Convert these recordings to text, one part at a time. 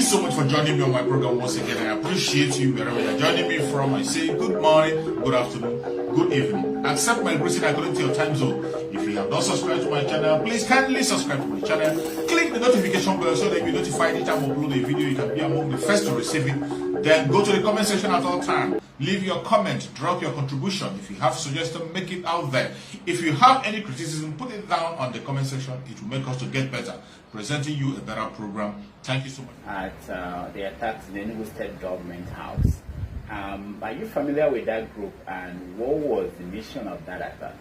so much for joining me on my program once again. I appreciate you wherever you're joining me from. I say good morning, good afternoon, good evening. Accept my greeting according to your time zone. If you have not subscribed to my channel, please kindly subscribe to my channel. Click the notification bell so that you'll be notified anytime I upload a video. You can be among the first to receive it. Then go to the comment section at all times. Leave your comment, drop your contribution. If you have suggestions, make it out there. If you have any criticism, put it down on the comment section. It will make us to get better, presenting you a better program. Thank you so much. At the attacks in the Enugu State Government House. Are you familiar with that group, and what was the mission of that attack?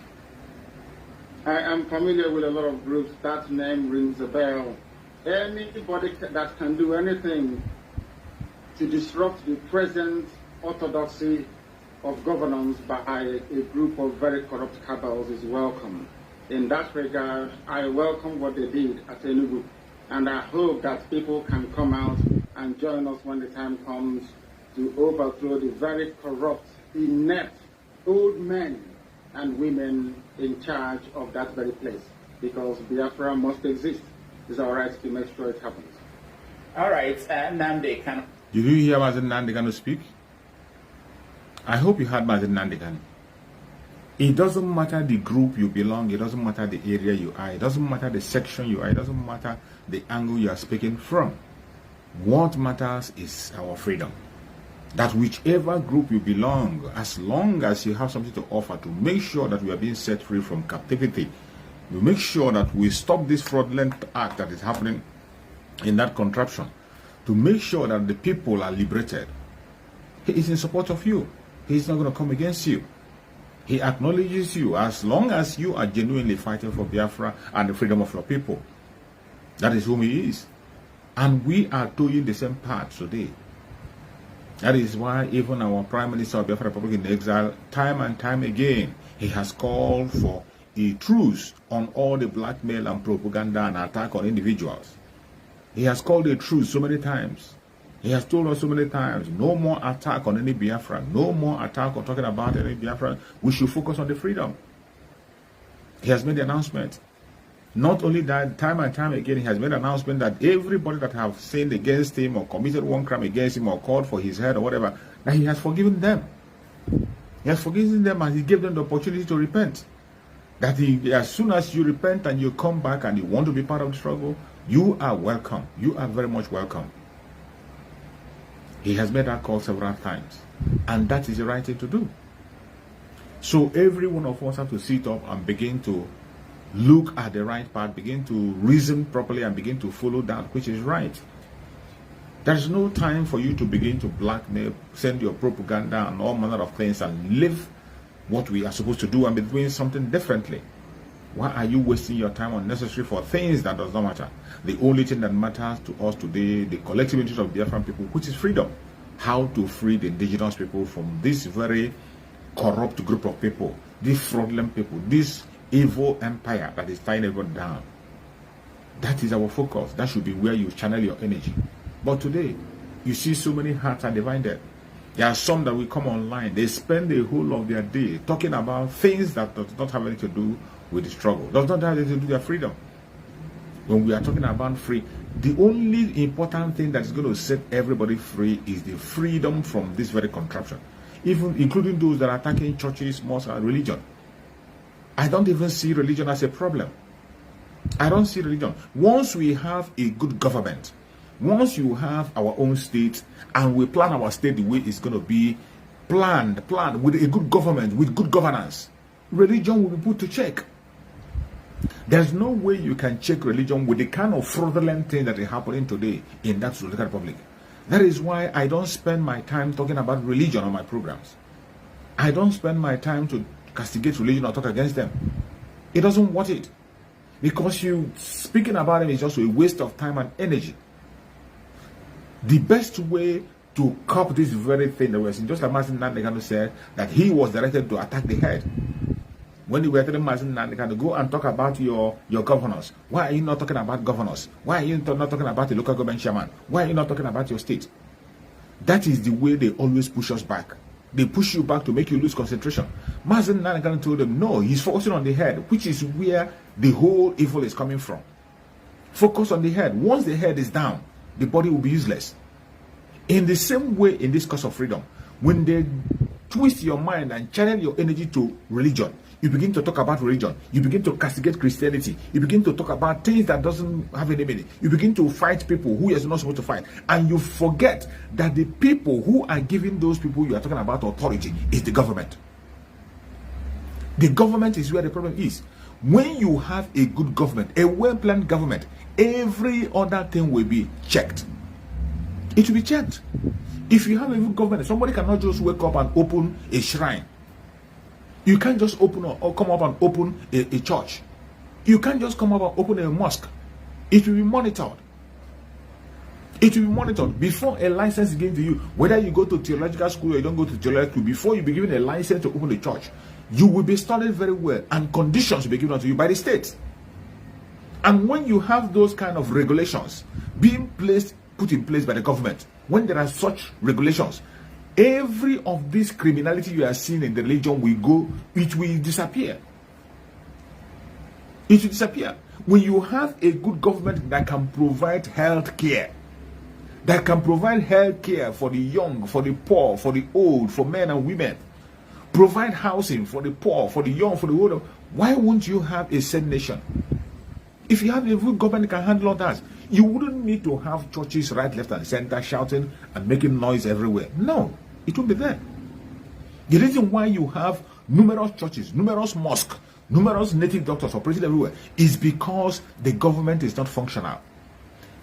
I am familiar with a lot of groups. That name rings a bell. Anybody that can do anything to disrupt the present orthodoxy of governance by a group of very corrupt cabals is welcome. In that regard, I welcome what they did at Enugu, and I hope that people can come out and join us when the time comes to overthrow the very corrupt, inept old men and women in charge of that very place, because Biafra must exist. It's our right to make sure it happens. All right, Nnamdi Kanu. Did you hear Mazi Nnamdi Kanu speak? I hope you heard Mazi Nnamdi Kanu. It doesn't matter the group you belong, it doesn't matter the area you are, it doesn't matter the section you are, it doesn't matter the angle you are speaking from. What matters is our freedom. That whichever group you belong, as long as you have something to offer to make sure that we are being set free from captivity, we make sure that we stop this fraudulent act that is happening in that contraption, to make sure that the people are liberated. He is in support of you. He is not going to come against you. He acknowledges you as long as you are genuinely fighting for Biafra and the freedom of your people. That is whom he is. And we are doing the same part today. That is why even our Prime Minister of Biafra Republic in exile, time and time again, he has called for a truce on all the blackmail and propaganda and attack on individuals. He has called a truce so many times. He has told us so many times, no more attack on any Biafra, no more attack or talking about any Biafra. We should focus on the freedom. He has made the announcement. Not only that, time and time again, he has made an announcement that everybody that have sinned against him or committed one crime against him or called for his head or whatever, that he has forgiven them. He has forgiven them and he gave them the opportunity to repent. That as soon as you repent and you come back and you want to be part of the struggle, you are welcome. You are very much welcome. He has made that call several times, and that is the right thing to do. So every one of us have to sit up and begin to look at the right path, begin to reason properly, and begin to follow that which is right. There's no time for you to begin to blackmail, send your propaganda and all manner of things and live what we are supposed to do and be doing something differently. Why are you wasting your time unnecessary for things that does not matter? The only thing that matters to us today, the collective interest of Biafran people, which is freedom. How to free the indigenous people from this very corrupt group of people, these fraudulent people, this evil empire that is tying everyone down. That is our focus. That should be where you channel your energy. But today, you see so many hearts are divided. There are some that will come online. They spend the whole of their day talking about things that does not have anything to do with the struggle. Does not have anything to do with their freedom. When we are talking about free, the only important thing that is going to set everybody free is the freedom from this very contraption. Even including those that are attacking churches, mosques, and religion. I don't even see religion as a problem. I don't see religion. Once we have a good government, once you have our own state, and we plan our state the way it's going to be planned with a good government, with good governance, religion will be put to check. There's no way you can check religion with the kind of fraudulent thing that is happening today in that republic. That is why I don't spend my time talking about religion on my programs. I don't spend my time to castigate religion or talk against them. It doesn't worth it. Because you speaking about them is just a waste of time and energy. The best way to curb this very thing that we're seeing, just like Mazi Nnamdi Kanu said, that he was directed to attack the head. When you were telling Mazi Nnamdi Kanu, go and talk about your governors. Why are you not talking about governors? Why are you not talking about the local government chairman? Why are you not talking about your state? That is the way they always push us back. They push you back to make you lose concentration. Mazi Nnamdi Kanu told them, no, he's focusing on the head, which is where the whole evil is coming from. Focus on the head. Once the head is down, the body will be useless. In the same way, in this cause of freedom, when they twist your mind and channel your energy to religion, you begin to talk about religion, you begin to castigate Christianity, you begin to talk about things that doesn't have any meaning, you begin to fight people who you're not supposed to fight, and you forget that the people who are giving those people you are talking about authority is the government. The government is where the problem is. When you have a good government, a well-planned government, every other thing will be checked. It will be checked. If you have a good government, somebody cannot just wake up and open a shrine. You can't just open or come up and open a church. You can't just come up and open a mosque. It will be monitored. It will be monitored before a license is given to you. Whether you go to theological school or you don't go to theological school, before you be given a license to open a church, you will be studied very well, and conditions will be given to you by the state. And when you have those kind of regulations being put in place by the government, when there are such regulations, every of this criminality you are seeing in the religion will go, it will disappear. It will disappear. When you have a good government that can provide health care, that can provide health care for the young, for the poor, for the old, for men and women, provide housing for the poor, for the young, for the old, why won't you have a sane nation? If you have a good government that can handle all that, you wouldn't need to have churches right, left, and center shouting and making noise everywhere. No. It won't be there. The reason why you have numerous churches, numerous mosques, numerous native doctors operating everywhere is because the government is not functional.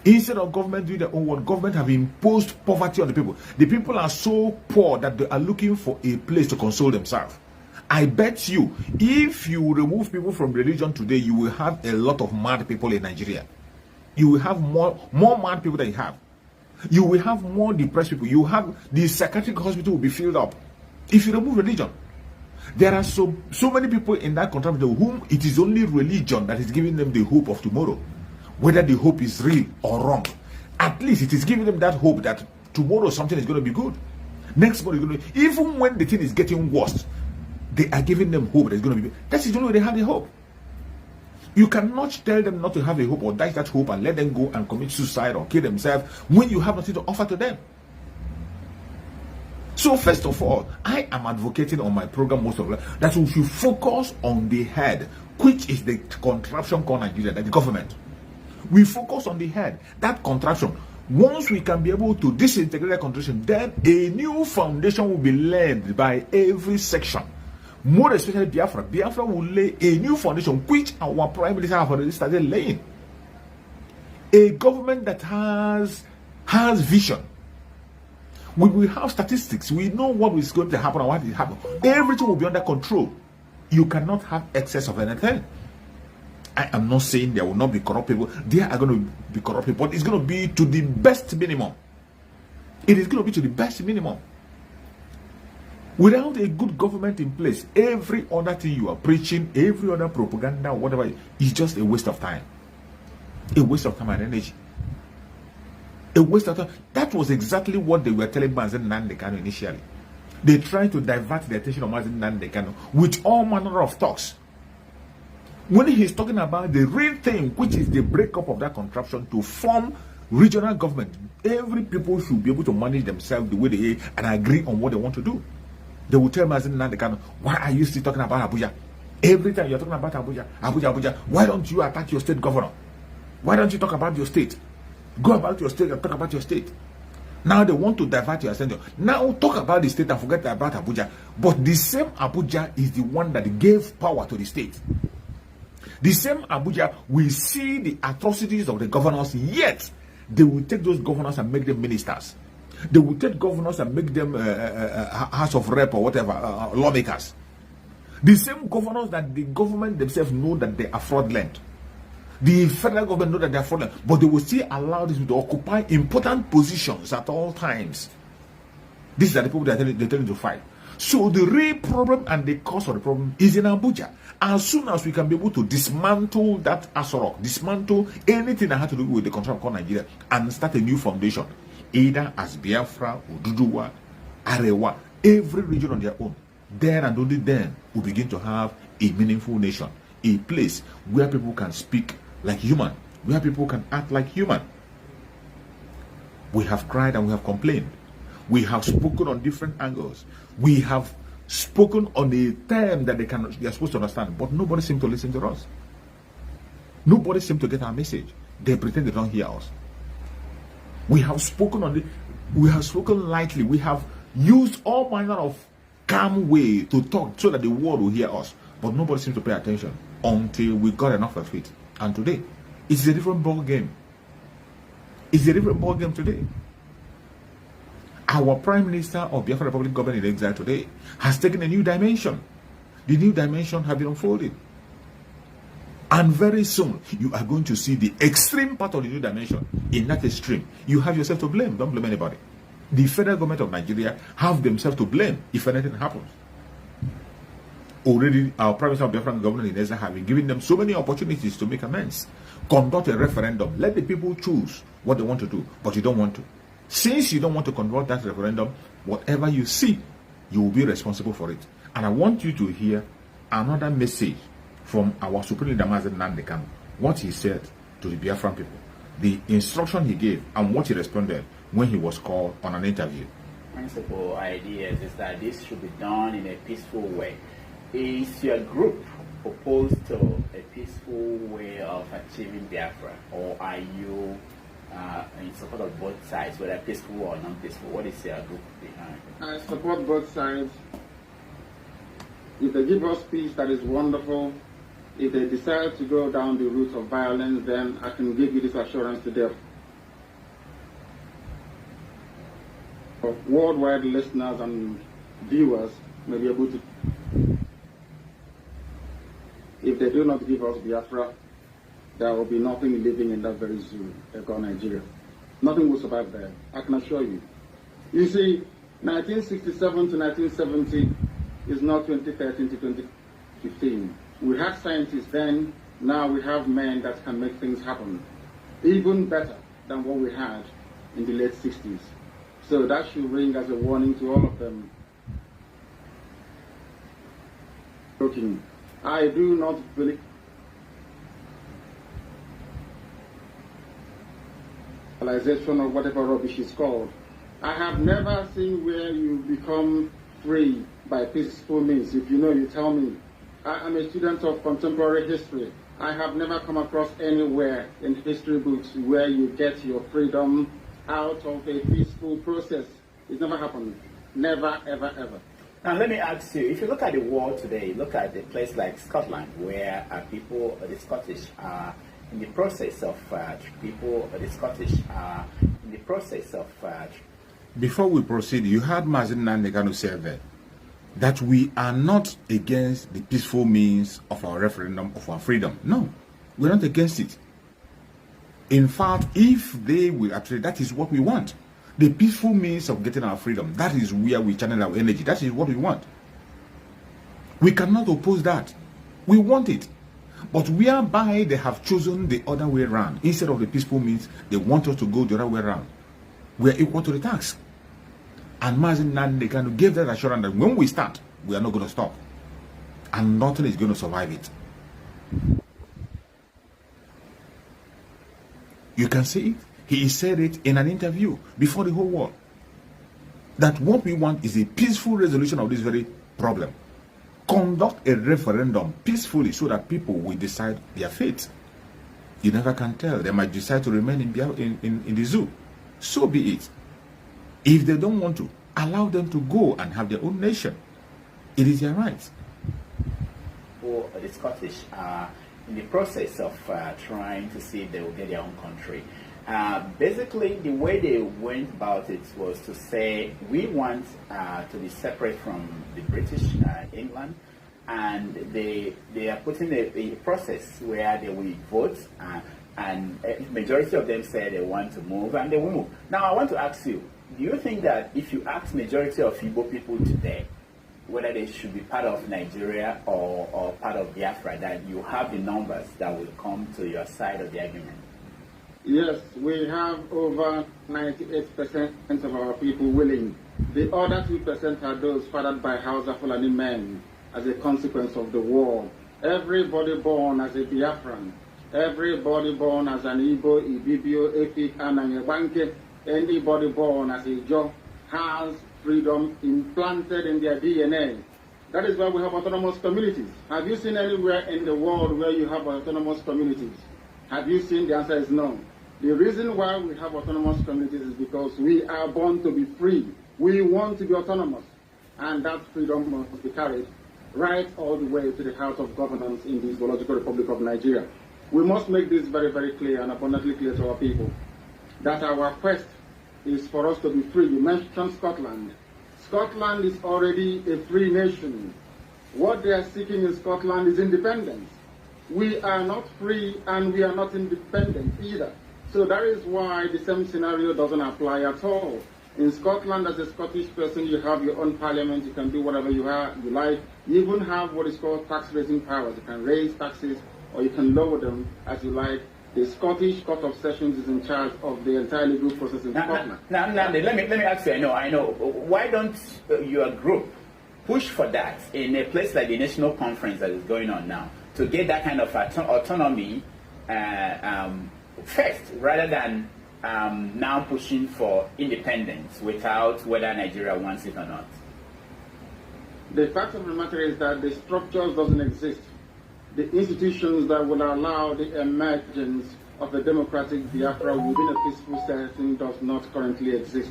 Instead of government doing their own work, government have imposed poverty on the people. The people are so poor that they are looking for a place to console themselves. I bet you, if you remove people from religion today, you will have a lot of mad people in Nigeria. You will have more mad people than you have. You will have more depressed people. You have the psychiatric hospital will be filled up. If you remove religion, there are so many people in that country whom it is only religion that is giving them the hope of tomorrow. Whether the hope is real or wrong, at least it is giving them that hope that tomorrow something is going to be good. Next morning, even when the thing is getting worse, they are giving them hope that it's going to be good. That's the only way they have the hope. You cannot tell them not to have a hope or dash that hope and let them go and commit suicide or kill themselves when you have nothing to offer to them. So first of all, I am advocating on my program most of that we should focus on the head, which is the contraption called Nigeria, that the government. We focus on the head, that contraption. Once we can be able to disintegrate that contraption, then a new foundation will be laid by every section. More especially Biafra. Biafra will lay a new foundation, which our prime minister have already started laying. A government that has vision. We will have statistics. We know what is going to happen and what is happening. Everything will be under control. You cannot have excess of anything. I am not saying there will not be corrupt people. There are going to be corrupt people, but it's going to be to the best minimum. It is going to be to the best minimum. Without a good government in place, every other thing you are preaching, every other propaganda, whatever, is just a waste of time. A waste of time and energy. A waste of time. That was exactly what they were telling Mazi Nnamdi Kanu initially. They tried to divert the attention of Mazi Nnamdi Kanu with all manner of talks. When he's talking about the real thing, which is the breakup of that contraption to form regional government, every people should be able to manage themselves the way they are and agree on what they want to do. They will tell Mazi Nnamdi Kanu, why are you still talking about Abuja? Every time you're talking about Abuja, why don't you attack your state governor? Why don't you talk about your state? Go about your state and talk about your state. Now they want to divert your attention. Now talk about the state and forget about Abuja. But the same Abuja is the one that gave power to the state. The same Abuja will see the atrocities of the governors, yet they will take those governors and make them ministers. They will take governors and make them House of Rep or whatever, lawmakers. The same governors that the government themselves know that they are fraudulent. The federal government know that they are fraudulent, but they will still allow this to occupy important positions at all times. These are the people they're telling to fight. So the real problem and the cause of the problem is in Abuja. As soon as we can be able to dismantle that Asorock, dismantle anything that has to do with the control of Nigeria, and start a new foundation, either as Biafra, Oduduwa, Arewa, every region on their own, then and only then we begin to have a meaningful nation, a place where people can speak like human, where people can act like human. We have cried and we have complained. We have spoken on different angles. We have spoken on a term that they are supposed to understand, but nobody seems to listen to us. Nobody seems to get our message. They pretend they don't hear us. We have spoken we have spoken lightly. We have used all manner of calm way to talk so that the world will hear us, but nobody seems to pay attention until we got enough of it. And today, it's a different ball game. It's a different ball game today. Our Prime Minister of Biafra Republic government in exile today has taken a new dimension. The new dimension has been unfolded. And very soon, you are going to see the extreme part of the new dimension. In that extreme, you have yourself to blame. Don't blame anybody. The federal government of Nigeria have themselves to blame if anything happens. Already, our Prime Minister of Biafra government in exile have been giving them so many opportunities to make amends. Conduct a referendum. Let the people choose what they want to do, but you don't want to. Since you don't want to conduct that referendum, whatever you see, you will be responsible for it. And I want you to hear another message from our Supreme Leader Mazi Nnamdi Kanu. What he said to the Biafran people, the instruction he gave, and what he responded when he was called on an interview. Principal ideas is that this should be done in a peaceful way. Is your group opposed to a peaceful way of achieving Biafra, or are you in support of both sides, whether peaceful or non-peaceful? What is your group behind? I support both sides. If they give us peace, that is wonderful. If they decide to go down the route of violence, then I can give you this assurance today. Worldwide listeners and viewers may be able to. If they do not give us Biafra, there will be nothing living in that very zoo called Nigeria. Nothing will survive there, I can assure you. You see, 1967 to 1970 is not 2013 to 2015. We had scientists then, now we have men that can make things happen. Even better than what we had in the late 60s. So that should ring as a warning to all of them. Looking, I do not believe or whatever rubbish is called. I have never seen where you become free by peaceful means. If you know, you tell me. I am a student of contemporary history. I have never come across anywhere in history books where you get your freedom out of a peaceful process. It's never happened. Never, ever, ever. Now let me ask you, if you look at the world today, look at a place like Scotland, where people, the Scottish, are in the process of Before we proceed, you heard Mazi Nnamdi Kanu say that we are not against the peaceful means of our referendum, of our freedom. No, we're not against it. In fact, if they will actually, that is what we want. The peaceful means of getting our freedom, that is where we channel our energy. That is what we want. We cannot oppose that. We want it. But whereby they have chosen the other way around, instead of the peaceful means, they want us to go the other way around. We are equal to the task. And Mazi Nnamdi Kanu gave that assurance that when we start, we are not going to stop. And nothing is going to survive it. You can see it. He said it in an interview before the whole world. That what we want is a peaceful resolution of this very problem. Conduct a referendum peacefully so that people will decide their fate. You never can tell. They might decide to remain in the zoo. So be it. If they don't want to, allow them to go and have their own nation. It is their right. For the Scottish are in the process of trying to see if they will get their own country. Basically, the way they went about it was to say, we want to be separate from the British England, and they are putting a process where they will vote, and a majority of them say they want to move, and they will move. Now, I want to ask you, do you think that if you ask majority of Igbo people today whether they should be part of Nigeria or part of Biafra, that you have the numbers that will come to your side of the argument? Yes, we have over 98% of our people willing. The other 2% are those fathered by Hausa Fulani men as a consequence of the war. Everybody born as a Biafran, everybody born as an Igbo, Ibibio, Efik, and Anyebanke Anybody born as a Jaw has freedom implanted in their DNA. That is why we have autonomous communities. Have you seen anywhere in the world where you have autonomous communities? Have you seen? The answer is no. The reason why we have autonomous communities is because we are born to be free. We want to be autonomous. And that freedom must be carried right all the way to the House of Governance in the Zoological Republic of Nigeria. We must make this very, very clear and abundantly clear to our people that our quest is for us to be free. You mentioned Scotland. Scotland is already a free nation. What they are seeking in Scotland is independence. We are not free and we are not independent either. So that is why the same scenario doesn't apply at all. In Scotland, as a Scottish person, you have your own parliament, you can do whatever you like. You even have what is called tax-raising powers. You can raise taxes or you can lower them as you like. The Scottish Court of Sessions is in charge of the entire legal process in Scotland. Now, let me ask you, I know. Why don't your group push for that in a place like the National Conference that is going on now, to get that kind of autonomy first, rather than now pushing for independence without whether Nigeria wants it or not? The fact of the matter is that the structures doesn't exist. The institutions that will allow the emergence of a democratic Biafra within a peaceful setting does not currently exist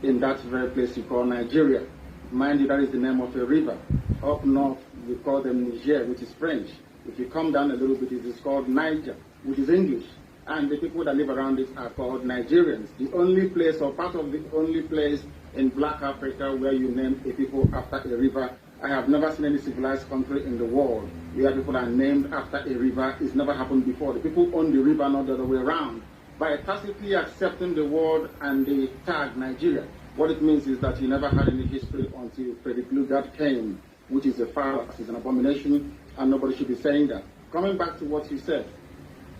in that very place you call Nigeria. Mind you, that is the name of a river. Up north, we call them Niger, which is French. If you come down a little bit, it is called Niger, which is English. And the people that live around it are called Nigerians. The only place, or part of the only place in Black Africa where you name a people after a river. I have never seen any civilized country in the world where people are named after a river. It's never happened before. The people own the river, not the other way around. By tacitly accepting the word and the tag Nigeria, what it means is that you never had any history until Frederick Lugard came, which is a fallacy, it's an abomination, and nobody should be saying that. Coming back to what you said,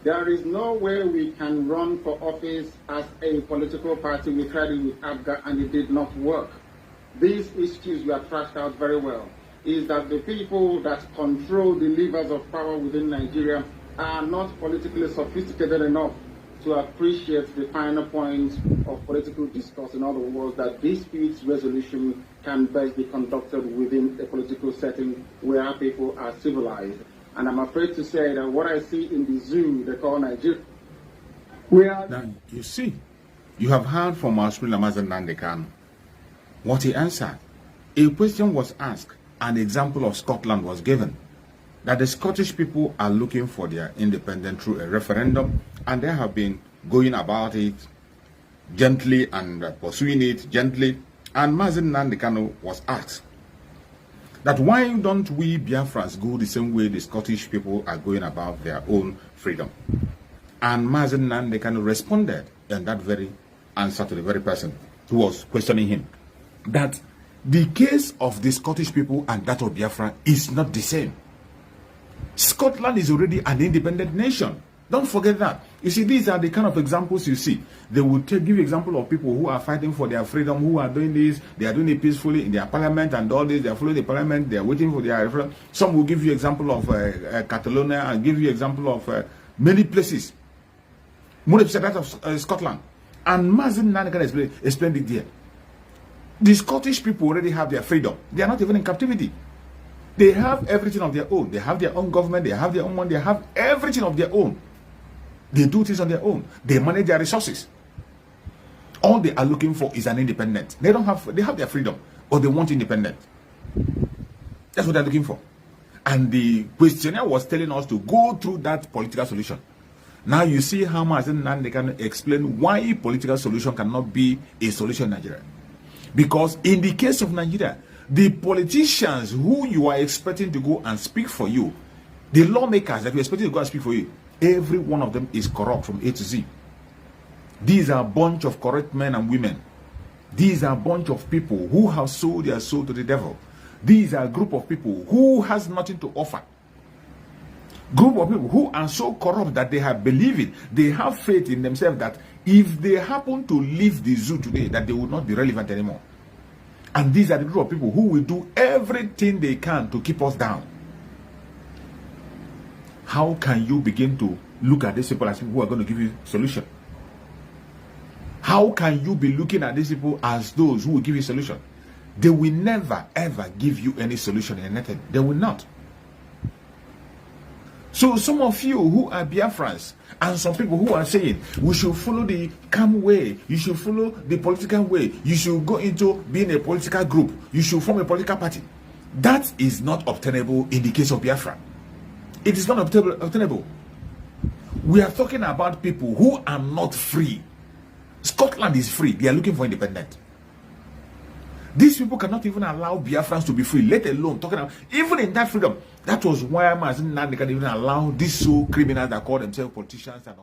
there is no way we can run for office as a political party. We tried it with ABGA and it did not work. These issues were thrashed out very well. Is that the people that control the levers of power within Nigeria are not politically sophisticated enough to appreciate the finer points of political discourse. In other words, that disputes resolution can best be conducted within a political setting where people are civilized. And I'm afraid to say that what I see in the zoo they call Nigeria. Now, you see, you have heard from our speaker, Mazi Nnamdi Kanu, what he answered. A question was asked, an example of Scotland was given, that the Scottish people are looking for their independence through a referendum, and they have been going about it gently and pursuing it gently. And Mazi Nnamdi Kanu was asked that why don't we Biafrans go the same way the Scottish people are going about their own freedom? And Mazi Nnamdi Kanu responded in that very answer to the very person who was questioning him, that the case of the Scottish people and that of Biafra is not the same. Scotland is already an independent nation. Don't forget that. You see, these are the kind of examples you see. They will give you example of people who are fighting for their freedom, who are doing this, they are doing it peacefully in their parliament and all this, they are following the parliament, they are waiting for their referendum. Some will give you example of Catalonia and give you example of many places. More that of Scotland. And Mazi Nnamdi Kanu explained it there. The Scottish people already have their freedom. They are not even in captivity. They have everything of their own. They have their own government. They have their own money. They have everything of their own. They do things on their own. They manage their resources. All they are looking for is an independence. They have their freedom, or they want independence. That's what they're looking for. And the questionnaire was telling us to go through that political solution. Now you see how Mazi Nnamdi Kanu explain why political solution cannot be a solution in Nigeria. Because in the case of Nigeria, the politicians who you are expecting to go and speak for you, the lawmakers that you are expecting to go and speak for you, every one of them is corrupt from A to Z. These are a bunch of corrupt men and women. These are a bunch of people who have sold their soul to the devil. These are a group of people who has nothing to offer. Group of people who are so corrupt that they have believed, they have faith in themselves that if they happen to leave the zoo today, that they will not be relevant anymore. And these are the group of people who will do everything they can to keep us down. How can you begin to look at these people as people who are going to give you solution? How How can you be looking at these people as those who will give you a solution? They will never ever give you any solution in anything. They will not. So some of you who are Biafrans and some people who are saying we should follow the calm way, you should follow the political way, you should go into being a political group, you should form a political party. That is not obtainable in the case of Biafra. It is not obtainable. We are talking about people who are not free. Scotland is free. They are looking for independence. These people cannot even allow Biafrans to be free, let alone talking about even in that freedom. That was why Mazi Nnamdi Kanu even allow these so criminals that call themselves politicians and